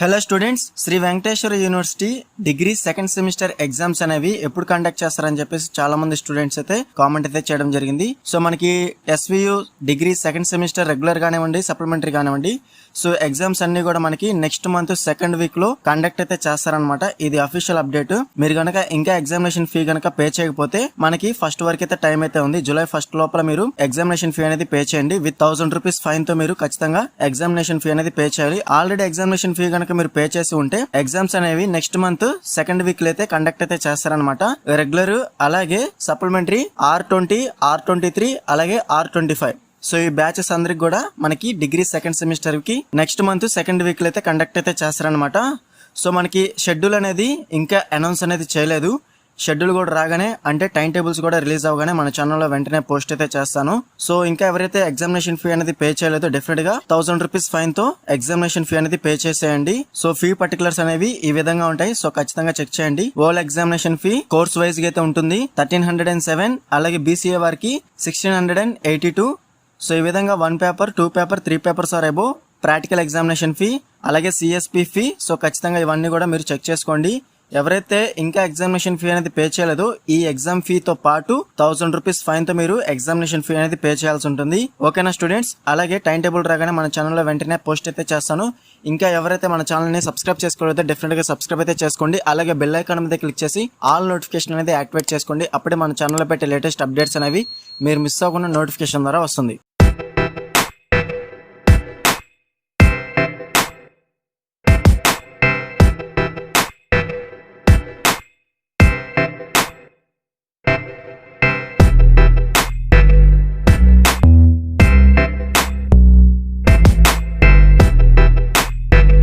Hello students, Shri Venkateswara university degree second semester exams అనేవి ఎప్పుడు conduct చేస్తారని చెప్పేసి చాలా మంది స్టూడెంట్స్ అయితే కామెంట్ అయితే చేయడం జరిగింది. సో మనకి SVU degree second semester regular కానివ్వండి, సప్లిమెంటరీ కానివ్వండి, సో ఎగ్జామ్స్ అన్ని కూడా మనకి నెక్స్ట్ మంత్ సెకండ్ వీక్ లో కండక్ట్ అయితే చేస్తారనమాట. ఇది అఫీషియల్ అప్డేట్. మీరు గనక ఇంకా ఎగ్జామినేషన్ ఫీ గనక పే చేయకపోతే మనకి ఫస్ట్ వరకు అయితే టైం అయితే ఉంది. జూలై 1 లోపల మీరు ఎగ్జామినేషన్ ఫీ అనేది పే చేయండి. విత్ 1000 రూపీస్ ఫైన్ తో మీరు ఖచ్చితంగా ఎగ్జామినేషన్ ఫీ అనేది పే చేయాలి. ఆల్రెడీ ఎగ్జామినేషన్ ఫీ మీరు పే చేసి ఉంటే ఎగ్జామ్స్ అనేవి నెక్స్ట్ మంత్ సెకండ్ వీక్ లో అయితే కండక్ట్ అయితే చేస్తారనమాట. రెగ్యులర్ అలాగే సప్లిమెంటరీ R20, R23 అలాగే R25. సో ఈ బ్యాచెస్ అందరికి కూడా మనకి డిగ్రీ సెకండ్ సెమిస్టర్ కి నెక్స్ట్ మంత్ సెకండ్ వీక్ లో అయితే కండక్ట్ అయితే చేస్తారనమాట. సో మనకి షెడ్యూల్ అనేది ఇంకా అనౌన్స్ అనేది చేయలేదు. షెడ్యూల్ కూడా రాగానే, అంటే టైం టేబుల్స్ కూడా రిలీజ్ అవగానే మన ఛానల్లో వెంటనే పోస్ట్ అయితే చేస్తాను. సో ఇంకా ఎవరైతే ఎగ్జామినేషన్ ఫీ అనేది పే చేయలేదో డెఫినెట్ గా 1000 రూపీస్ ఫైన్ తో ఎగ్జామినేషన్ ఫీ అనేది పే చేసేయండి. సో ఫీ పర్టికులర్స్ అనేవి ఈ విధంగా ఉంటాయి. సో ఖచ్చితంగా చెక్ చేయండి. All examination fee course wise గా అయితే ఉంటుంది 1307, అలాగే BCA వారికి 1682. సో ఈ విధంగా 1 paper, 2 paper, 3 papers are above practical examination fee, అలాగే CSP ఫీ. సో ఖచ్చితంగా ఇవన్నీ కూడా మీరు చెక్ చేసుకోండి. ఎవరైతే ఇంకా ఎగ్జామినేషన్ ఫీ అనేది పే చేయలేదో ఈ ఎగ్జామ్ ఫీ తో పాటు 1000 రూపీస్ ఫైన్ తో మీరు ఎగ్జామినేషన్ ఫీ అనేది పే చేయాల్సి ఉంటుంది. ఓకేనా స్టూడెంట్స్? అలాగే టైం టేబుల్ రాగానే మన ఛానల్లో వెంటనే పోస్ట్ అయితే చేస్తాను. ఇంకా ఎవరైతే మన ఛానల్ ని సబ్స్క్రైబ్ చేసుకోలేదో డెఫినెట్ గా సబ్స్క్రైబ్ అయితే చేసుకోండి. అలాగే బెల్ ఐకాన్ మీద క్లిక్ చేసి ఆల్ నోటిఫికేషన్ అనేది యాక్టివేట్ చేసుకోండి. అప్పుడే మన ఛానల్లో పెట్టే లేటెస్ట్ అప్డేట్స్ అనేవి మీరు మిస్ అవ్వకుండా నోటిఫికేషన్ ద్వారా వస్తుంది.